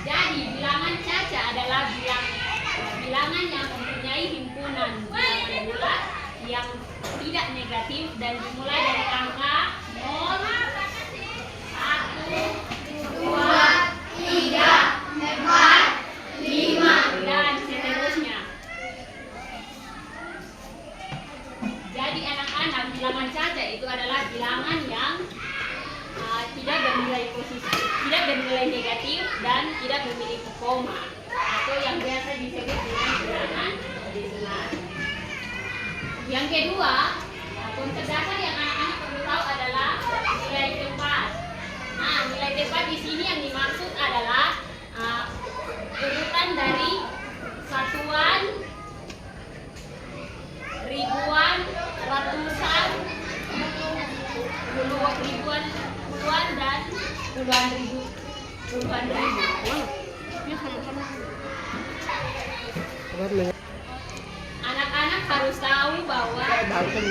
Jadi bilangan caca adalah bilangan yang mempunyai himpunan bilangan bulat yang tidak negatif dan dimulai dari angka 0, 1, 2, 3, 4, 5 dan seterusnya. Jadi anak-anak, bilangan caca itu adalah bilangan yang tidak bernilai positif, tidak bernilai negatif dan tidak memiliki koma atau yang biasa disebut dengan bilangan desimal. Yang kedua, konsep dasar yang anak-anak perlu tahu adalah nilai tepat. Nah, nilai tepat di sini yang dimaksud adalah urutan dari satuan, ribuan, ratusan, ribuan, puluhan dan puluhan ribu. Anak-anak harus tahu bahwa angka 5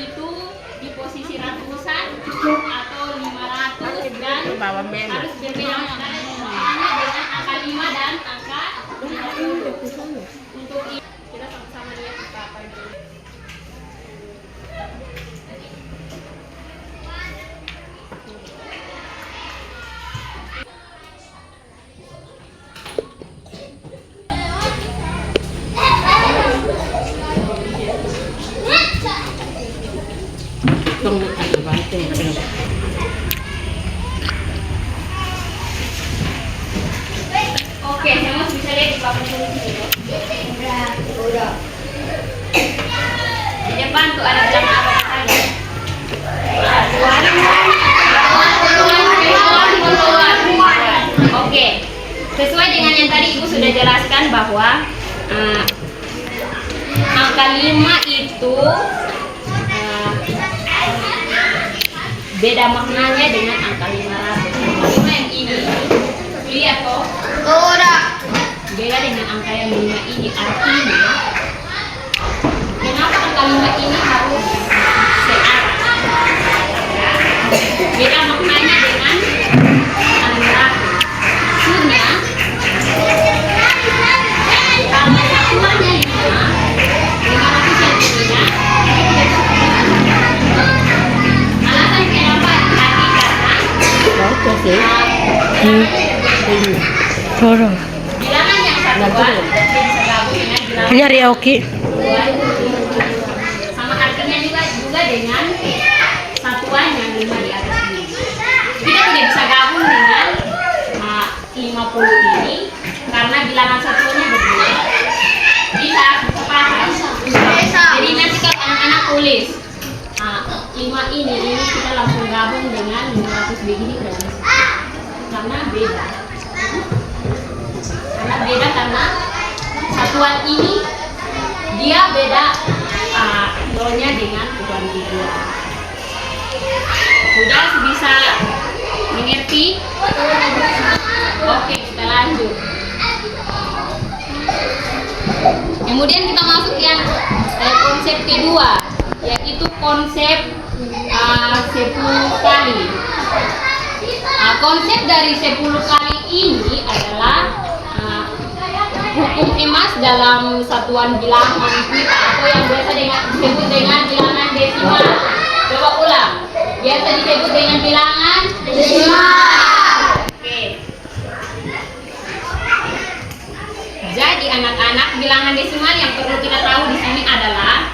itu di posisi ratusan atau 500 dan harus berbeda dengan angka 5 dan angka 50. Untuk ini kita sama-sama lihat apa itu. Oke, saya mau bisa lihat di papan tulis ini. Udah. Di depan tuh ada bilangan apa saja? Oke, sesuai dengan yang tadi Ibu sudah jelaskan bahwa angka 5 itu beda maknanya dengan angka 500. Angka 5 yang ini, lihat kok. Beda dengan angka yang 5 ini. Artinya, kenapa angka 5 ini harus searah? Beda maknanya dengan angka 100. Karena satuannya 500 yang ininya. Alasan kenapa? Karena bilangan yang satuan bisa gabung dengan bilangan nyari Oki. sama artinya juga dengan satuan yang 5 di atas ini. Kita tidak bisa gabung dengan 50 ini karena bilangan satuannya berbeda. Bisa paham? Jadi nanti kalau anak-anak tulis 5 ini kita langsung gabung dengan 500 begini tidak bisa. Karena beda. Karena satuan ini dia beda nolnya dengan puluhan ribuan. Sudah bisa mengerti? Oke, kita lanjut. Kemudian kita masuk yang konsep kedua, yaitu itu konsep 10 kali. Konsep dari 10 kali ini adalah hukum emas dalam satuan bilangan kita atau yang biasa disebut dengan bilangan desimal. Coba ulang. Biasa disebut dengan bilangan desimal. Oke. Jadi anak-anak, bilangan desimal yang perlu kita tahu di sini adalah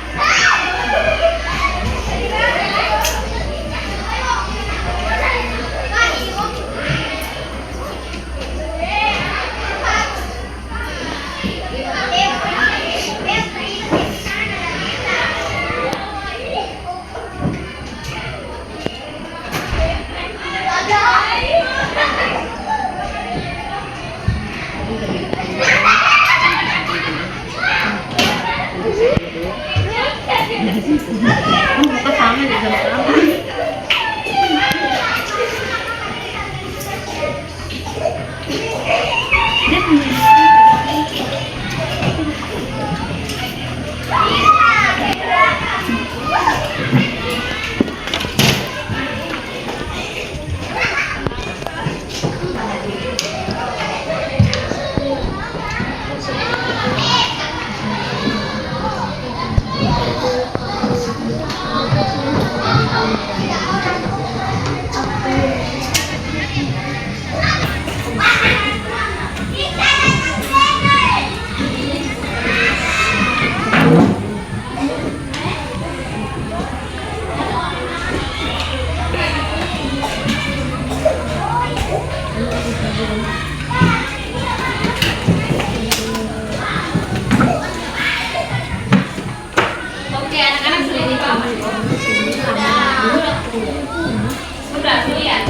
sudah lihat.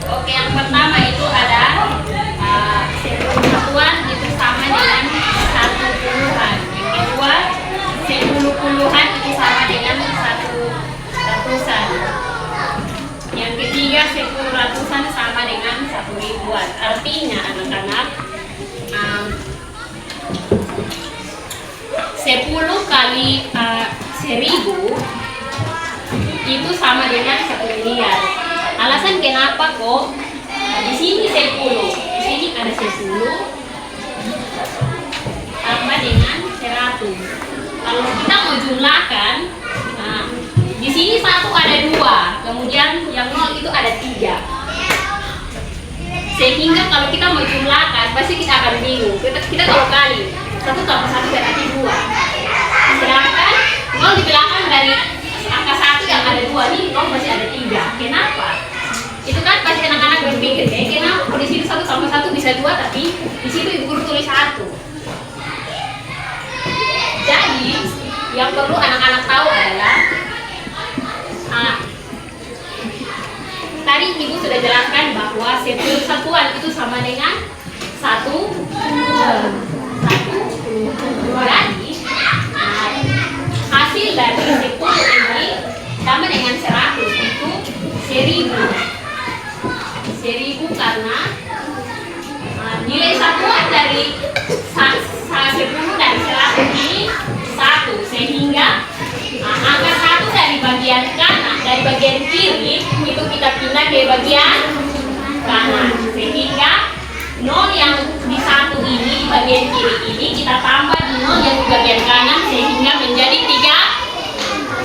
Oke, yang pertama itu ada 10 satuan itu sama dengan 1 puluhan. Yang kedua 10 puluhan itu sama dengan 1 ratusan. Yang ketiga 10 ratusan sama dengan 1 ribuan. Artinya anak-anak 10 kali 1000 itu sama dengan 1 miliar. Alasan kenapa kok di sini 10, di sini ada 10 sama dengan 100. Kalau kita mau jumlahkan, di sini 1 ada 2, kemudian yang 0 itu ada 3. Sehingga kalau kita mau jumlahkan pasti kita akan bingung. Kita kalau kali 1 tambah 1 berarti 2. Sedangkan 0 di belakang dari angka 1 yang ada 2 nih, 0 masih ada 3. Kenapa? Itu kan pasti anak-anak berpikir, kenapa di sini 1 tambah 1 bisa 2, tapi di situ ibu guru tulis 1. Jadi yang perlu anak-anak tahu adalah tadi ibu sudah jelaskan bahwa 10 satuan itu sama dengan 1 puluhan. Jadi hasil dari 10 ini sama dengan 100 itu 1000 karena nilai satuan dari 10 dan 100 ini 1, sehingga angka 1 dari bagian kanan, dari bagian kiri itu kita pindah ke bagian kanan, sehingga 0 yang di 1 ini, di bagian kiri ini kita tambah di 0 yang di bagian kanan, sehingga menjadi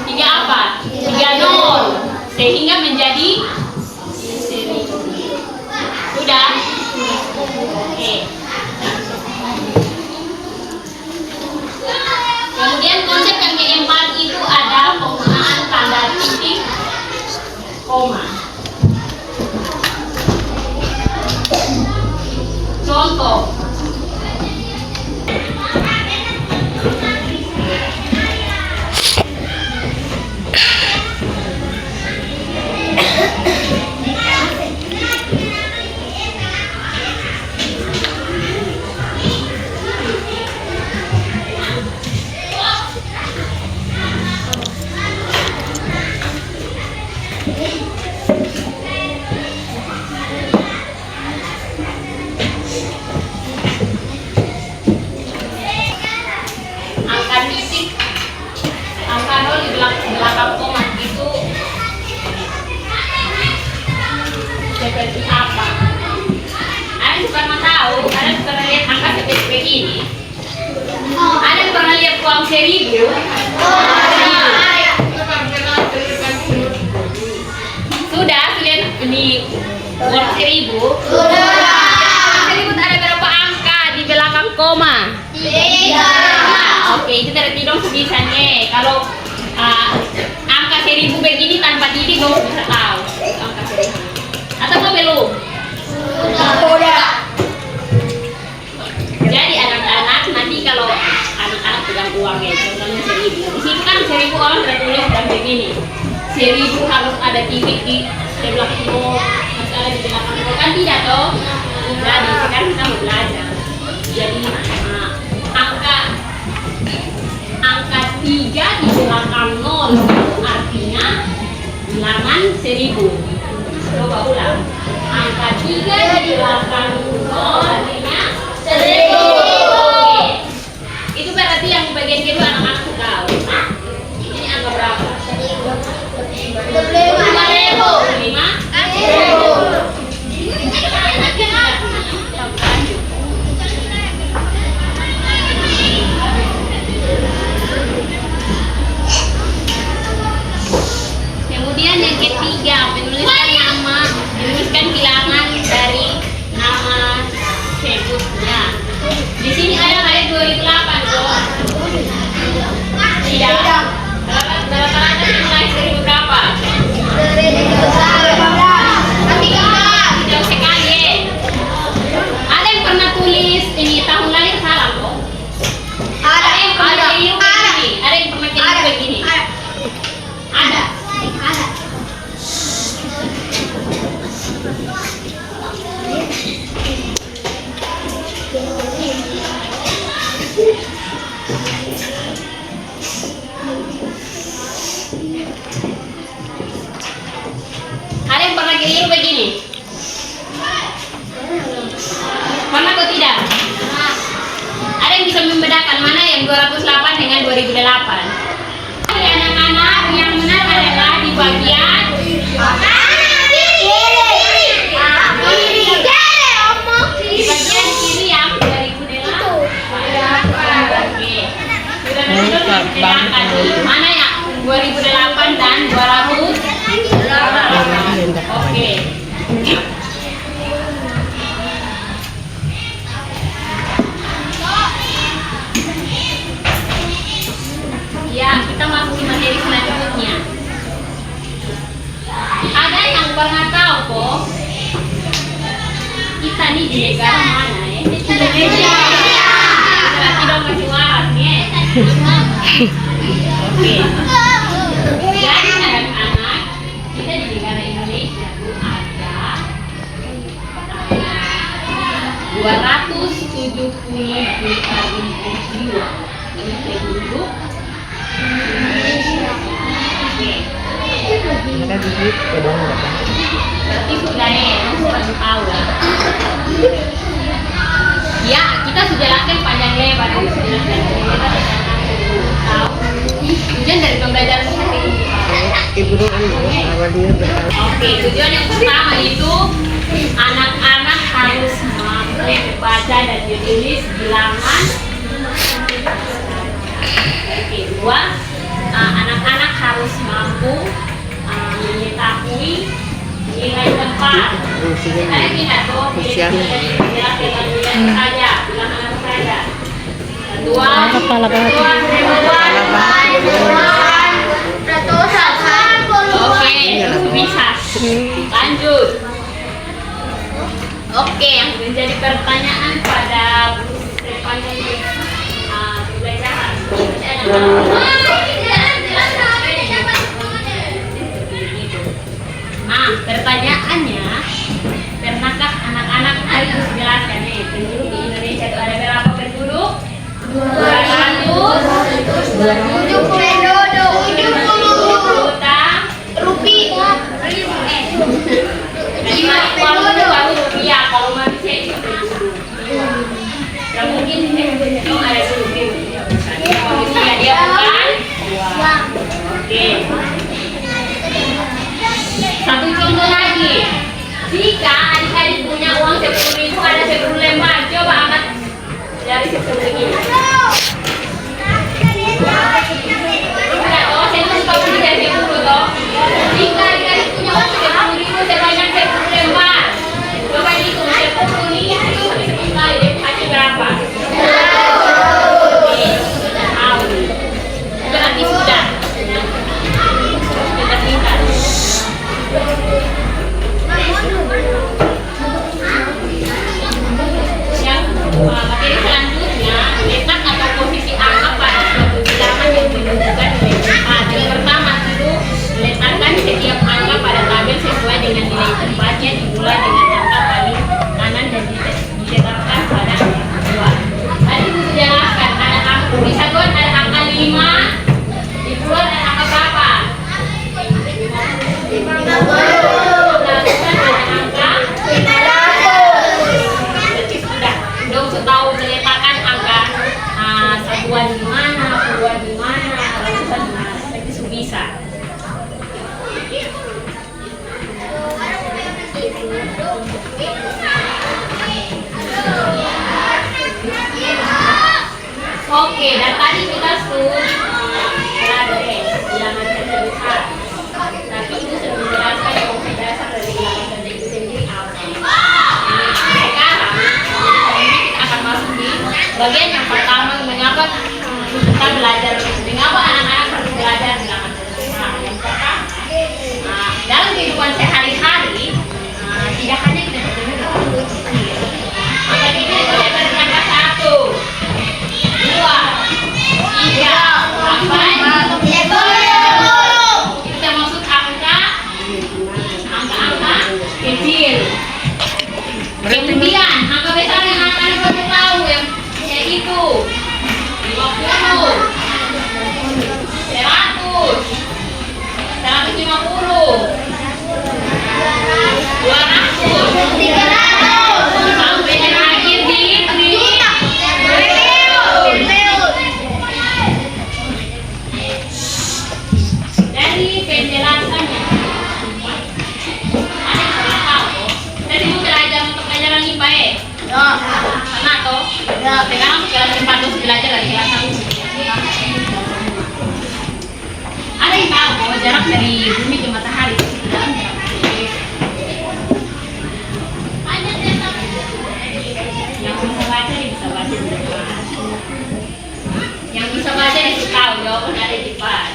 3 apa? 3 0, sehingga menjadi 1000. Sudah? Oke. Kemudian konsep yang keempat itu ada penggunaan tanda titik koma. Contoh begini. Ada yang pernah lihat uang 1.000? Sudah lihat ini uang 1.000? Sudah. Uang 1.000 ada berapa angka di belakang koma? 3. Oke, itu berarti dong sebisanya. Kalau angka 1.000 begini tanpa titik dong bisa tahu angka 1.000. Atau kok belum? Sudah. Jadi anak-anak nanti kalau anak-anak pegang uangnya, contohnya 1.000. Di situ kan 1.000 orang tertulis dan begini. 1.000 harus ada titik di sebelah kiri, harus ada di belakang kiri, kan tidak toh? Jadi sekarang kita mau belajar. Jadi angka 3 di belakang 0 artinya bilangan 1.000. Coba ulang. Angka 3 di belakang 0 artinya 1.000. Oke. Itu berarti yang bagian kedua anak-anak tahu. Ini angka berapa? 5.000. Kemudian yang ketiga, menuliskan nama, menuliskan bilangan dari nama sebutnya. Di sini ada kayak 2008 loh. Tidak. Rata-rata mulai 1.000 berapa? 2015. Jauh sekali. Ada yang pernah tulis ini tahun lahir salah kok? Ada yang pernah keliru begini? Ada yang pernah keliru begini? Ada. Ada yang pernah keliru begini? Pernah atau tidak? Ada yang bisa membedakan mana yang 208 dengan 2008? Anak-anak, yang benar adalah di bagian kiri yang 2008. Mana ya? 2008 dan 200. Oke. Ya, kita masuk ke materi selanjutnya. Ada yang pernah tahu kok kita nih di negara mana ya? Indonesia. Berarti dong masih waras ya. Oke. Jadi anak-anak, kita di negara Indonesia itu ada 270 juta jiwa. Ini penduduk. Oke. Berarti sudah ya, sudah tahu ya. Ya, kita sudah jelaskan panjang lebar. Tujuan dari pembelajaran hari ini. Oke, tujuan yang pertama itu anak-anak harus mampu membaca dan menulis bilangan. Oke, dua, anak-anak harus mampu mengetahui nilai tempat. Saya tidak tahu saja, bilangan saja. Kedua, oke, bisa. Lanjut. Oke, yang menjadi pertanyaan pada sepanjang pembelajaran. Pertanyaannya, pernahkah anak-anak harus jelaskan nih penduduk di Indonesia itu ada berapa penduduk? 270 juta rupiah. 50 rupiah kalau manusia itu penduduk. Tidak mungkin itu ada penduduk. Manusia dia bukan. Oke. Satu contoh lagi, jika adik-adik punya uang 10.000 ada 10 lembar, coba angkat dari bagian yang pertama, mengapa kita belajar, mengapa anak-anak harus belajar bilangan sederhana. Yang pertama, dalam kehidupan sehari-hari, tidak hanya kita bertemu dengan Tuhan sendiri, maka kita belajar angka 1, 2, 3, sampai 10. Kita maksud angka-angka kecil. Kemudian angka besar yang anak-anak perlu tahu yaitu 50, 100, 150, 200, 300, sampai terakhir di dari penjelasannya. Ada yang pernah tahu? Tadi mau belajar untuk pelajaran IPA pernah toh? Sekarang kelas 4 terus belajar dari kelas 1. Ada yang tahu bahwa jarak dari bumi ke matahari itu sudah yang bisa baca dia bisa baca di depan. Yang bisa baca dia tahu jawaban ada di depan.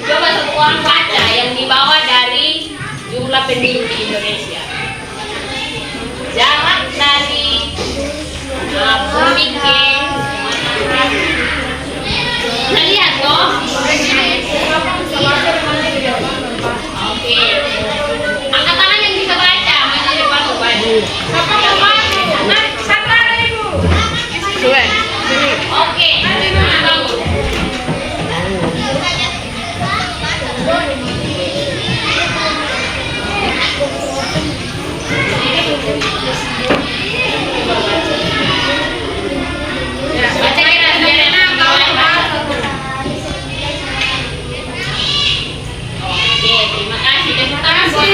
Coba satu orang baca yang dibawa dari jumlah penduduk di Indonesia. Jarak dari bumi ke matahari. Bisa lihat toh? Oke. Angkat tangan yang bisa baca, maju di depan baca. Oke. Baca kira biar enak kalau yang baca. Oke, terima kasih. Tepuk tangan buat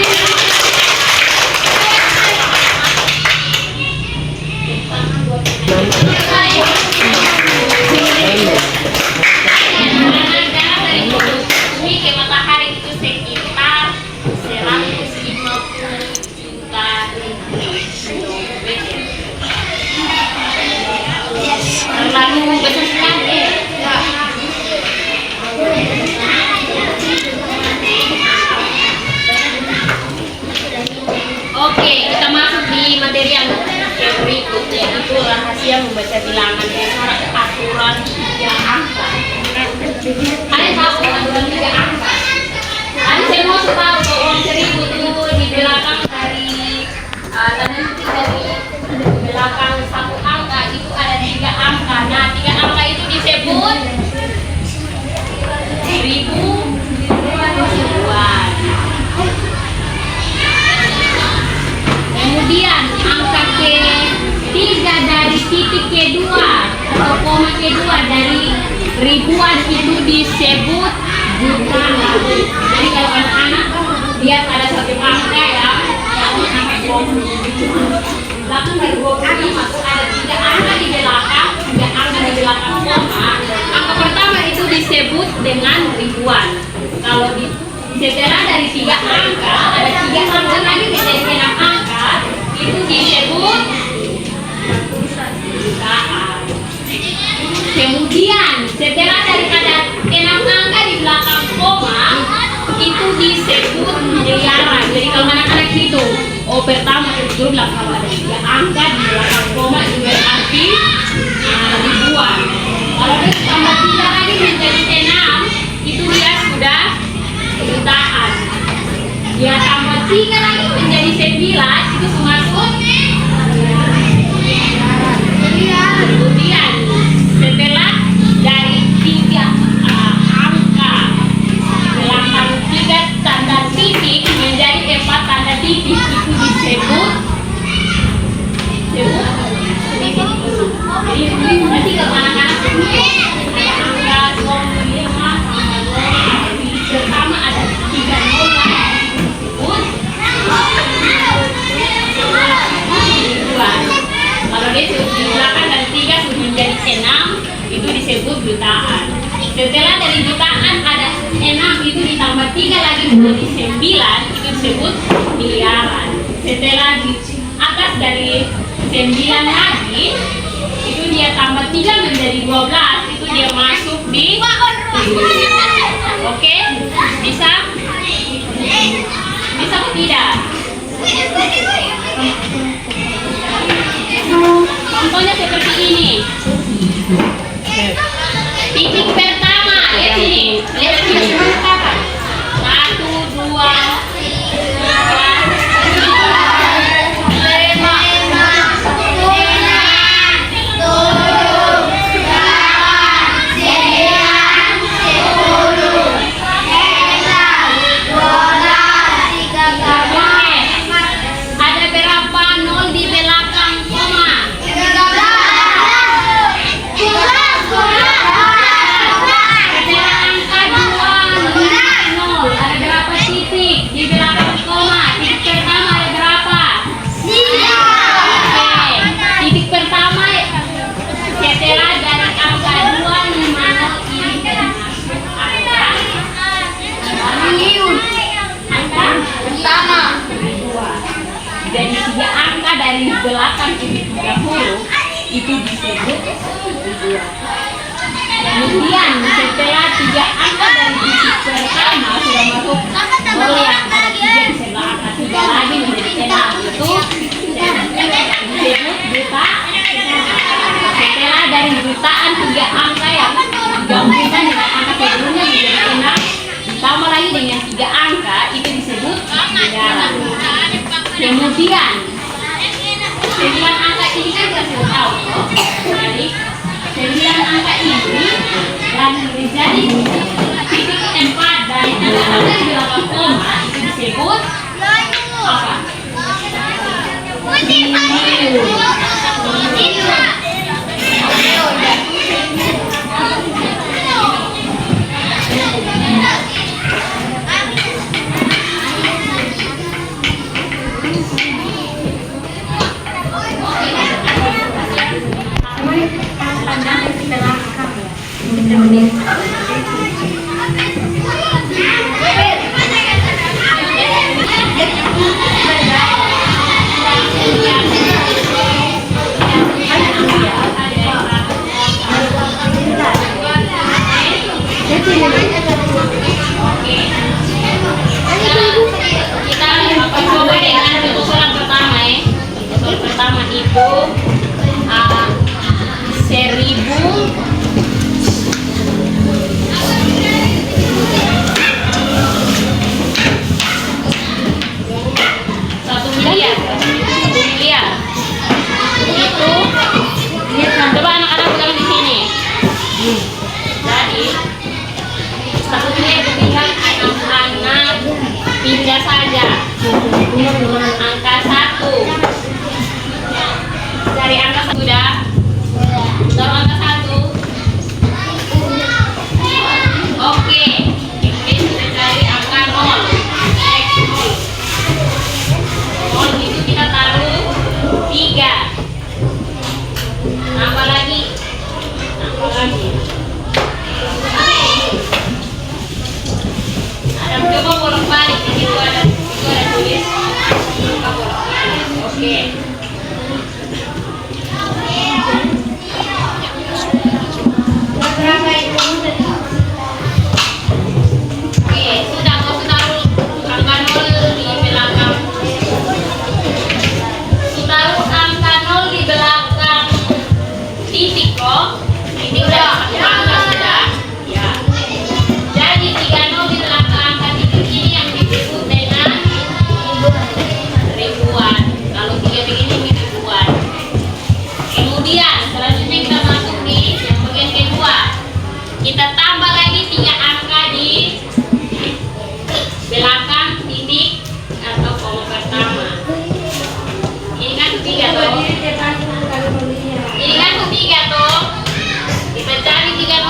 dari bumi ke matahari itu sekitar 150 juta kilometer. Terlalu besar sekali. Oke, kita masuk di materi yang berikutnya, yaitu rahasia membaca bilangan dengan aturan 3 angka. Ada yang tahu aturan 3 angka? Ada saya mau tahu bahwa uang 1000 itu di belakang dari di belakang satu angka itu ada 3 angka. Nah, 3 angka itu disebut 1000-an. Kemudian angka ke-3 dari titik kedua atau koma kedua dari ribuan itu disebut jutaan. Jadi kalau anak-anak lihat ada satu angka ya, angka 20. Belakang dari 25 itu ada 3 angka di belakang, 3 angka di belakang koma. Angka pertama itu disebut dengan ribuan. Kalau setelah dari 3 angka ada 3 angka lagi menjadi 6 angka, itu disebut jutaan. Kemudian setelah daripada 6 angka di belakang koma itu disebut miliaran. Jadi kalau anak-anak hitung, pertama itu kalau ada 3 angka di belakang koma itu berarti ribuan. Kalau dia tambah 3 lagi menjadi 6, itu dia sudah jutaan. Dia tambah 3 lagi menjadi 9, itu termasuk miliaran. Kemudian setelah dari 3 angka belakang 3 tanda titik menjadi 4 tanda titik, itu disebut jadi berarti kalau anak-anak ada angka 25 pertama ada 3 nol disebut kalau dia di belakang dari 3 sudah menjadi 6 itu disebut jutaan. Setelah dari jutaan ada 6 itu ditambah 3 lagi menjadi 9 itu disebut miliaran. Setelah di atas dari 9 lagi, itu dia tambah 3 menjadi 12, itu dia masuk di 7. Oke? Bisa? Bisa atau tidak? Contohnya seperti ini. Titik pertama, lihat sini. Lihat sini. 1, 2, 8,30 itu disebut 2. Kemudian setelah 3 angka dari titik pertama sudah masuk nol yang ada 3 di sebelah angka 3 lagi menjadi 6, itu disebut juta. Setelah dari jutaan 3 angka yang digabungkan dengan angka sebelumnya menjadi 6 ditambah lagi dengan 3 angka itu disebut miliaran. Kemudian 9 angka ini kan kita sudah tahu. Jadi 9 angka ini dan menjadi titik 4 dari angka di belakang koma itu disebut apa? Itu 1 miliar. Itu coba anak-anak bilang di sini. Jadi 1 miliar tinggal anak-anak pindah saja angka 1 dari angka sudah taruh angka 1. Oke, ini sudah cari angka 0. 0 itu kita taruh 3. Tambah lagi. Ada coba bolak-balik di situ ada tulis. Oke. Oke, sudah kau taruh angka 0 di belakang. Taruh angka 0 di belakang titik kok. Ini udah angka sudah. Ya. Jadi 30 di belakang angka titik ini yang disebut dengan ribuan. Kalau 3 begini ribuan. Kemudian selanjutnya kita masuk di yang bagian kedua. Kita tambah lagi 3 angka di belakang titik atau koma pertama. Ini kan 3 toh. Ini kan 3 toh. Kita cari 3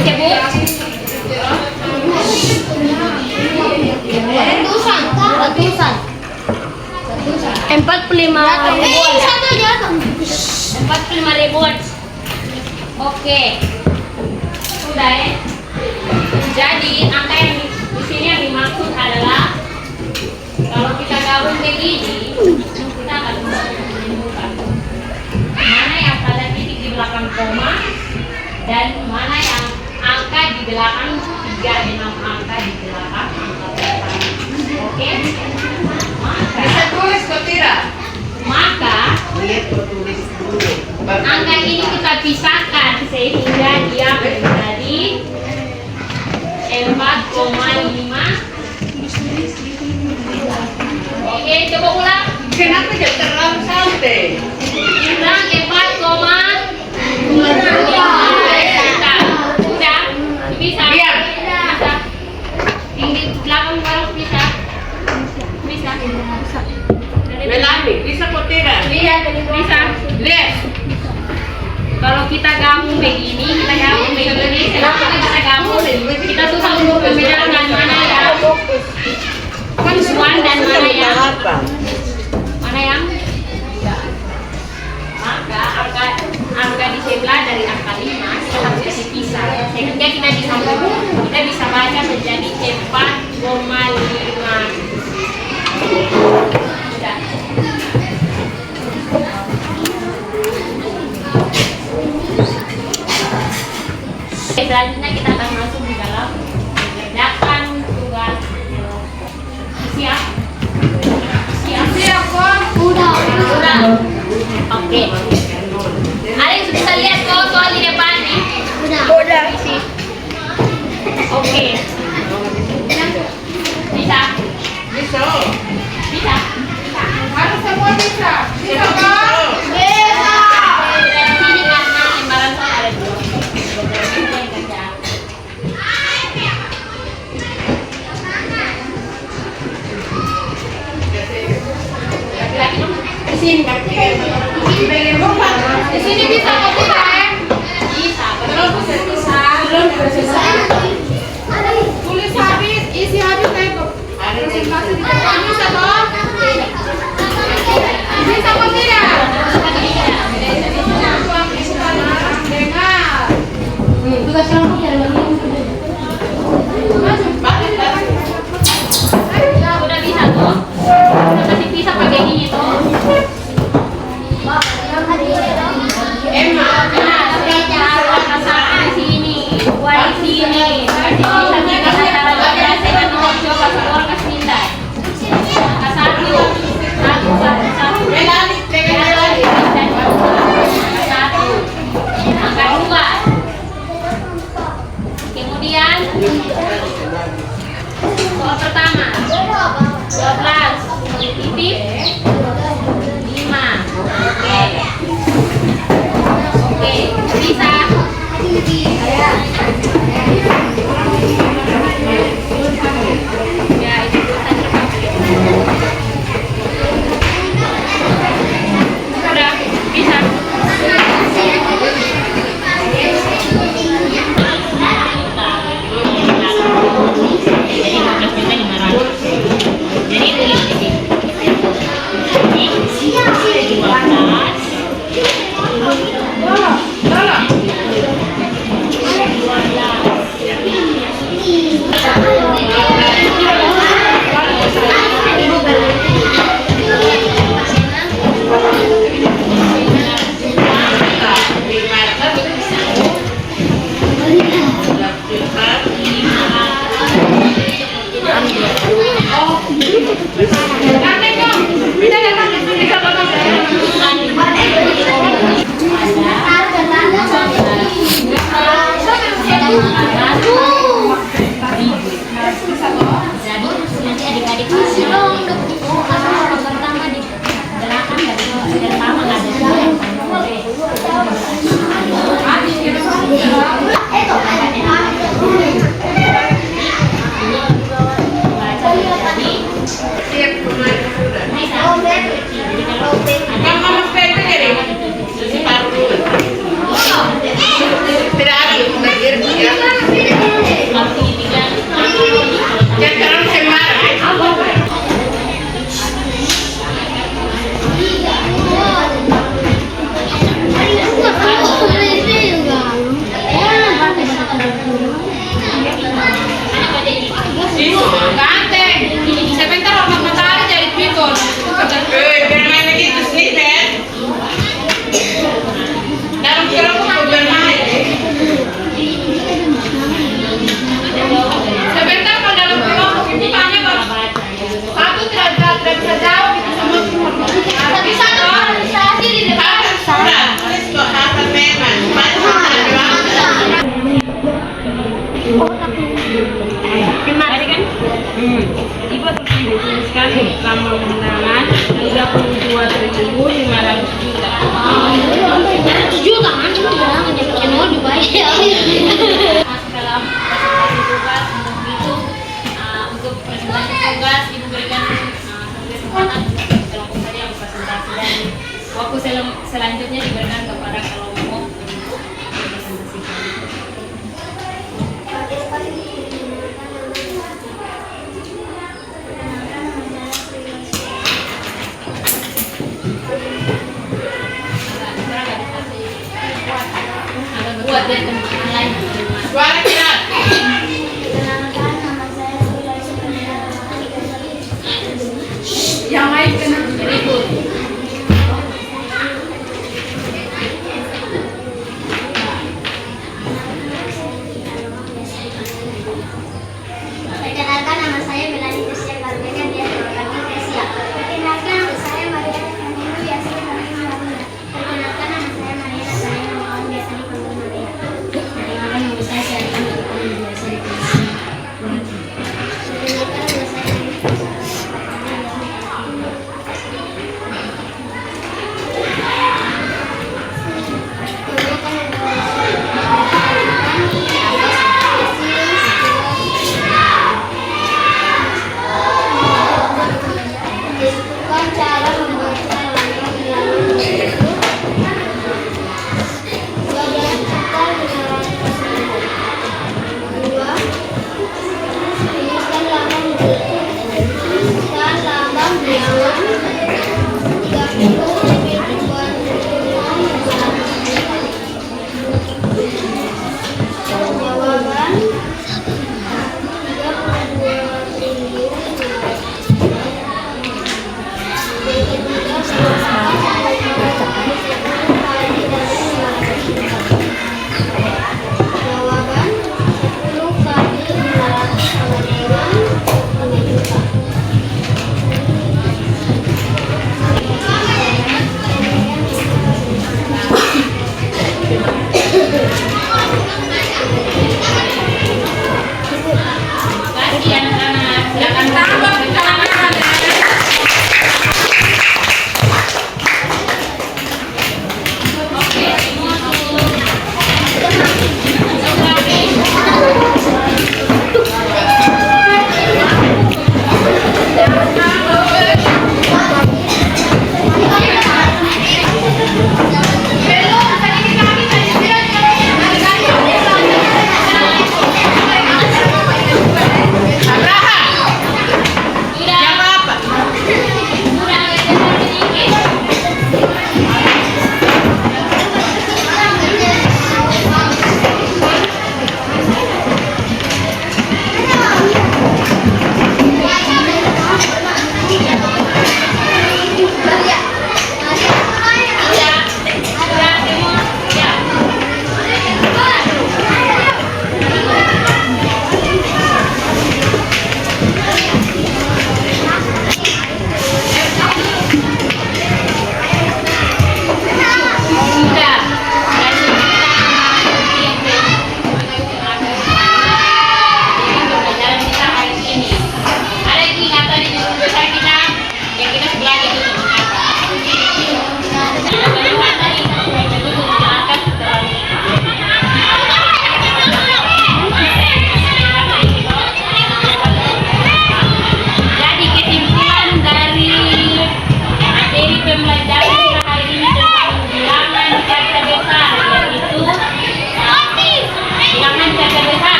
disebut? Ratusan. 45 ribuan. 45 ribuan. Oke. Sudah ya. Jadi angka yang di sini yang dimaksud adalah kalau kita gabung begini, kita akan bisa menemukan mana yang pada titik di belakang koma dan mana yang angka di belakang 36 angka di belakang angka pertama. Oke? Bisa tulis kok tidak? Maka angka ini kita pisahkan sehingga dia menjadi 4,5. Oke, coba ulang. Kenapa jadi terlalu santai? Ulang 4,5. Udah, bisa. Diam. Bisa. Tinggi belakang baru bisa. Bisa. Melani, bisa kok tidak? Lihat, bisa. Lihat. Kalau kita gabung begini, kenapa kita gabung? Kita susah untuk membedakan mana yang konsuan dan mana yang maka angka di sebelah dari angka 5 kita harus kasih pisah sehingga kita bisa baca menjadi 4,5. Sudah. Selanjutnya kita akan masuk di dalam mengerjakan tugas. Siap? Siap kok? Udah. Oke. Ada yang bisa lihat kok soal di depan nih? Udah. Oke. Bisa? Bisa. Bisa? Harus semua bisa. Bisa kok? Bisa. Dari sini karena lembaran soal ada dua. Di sini bisa kok tidak? Bisa. Belum bisa. Tulis habis, isi habis tengok. Presentasi di depan bisa toh? Bisa kok tidak? Dengar. Tugas kelompok dari mana? Udah bisa tuh. Kita kasih pisah pakai ini tuh. Emang. Nah, di sini, dua di sini. Berarti bisa kita antara 12 dengan 2 coba keluar ke 9. Angka 1. Melani, pegang lagi. Angka 2. Kemudian soal pertama 12 titip 5. Oke, bisa. Ya, itu saja. Sudah, bisa. Jadi 12.500. Jadi tulis di sini. Ini 12. Nanti adik-adik pertama di belakang dari pertama ada Tidak ada yang Ganteng. Sebentar hormat matahari jadi pikul. Biar main begitu sniper. Dalam kira aku bermain. Sebentar kalau dalam kelompok ini banyak Bang. Satu tidak bisa jawab itu sama semua. Tapi satu saya di depan saya. Tulis kok hafal memang. Tadi kan? Ibu tulis sekali lama undangan 32.500 juta. 7 juta kan? Jangan jadi channel dibayar. Dalam presentasi tugas untuk itu untuk presentasi tugas ibu berikan kesempatan untuk kelompok saya yang presentasi dan waktu selanjutnya diberikan kepada kelompok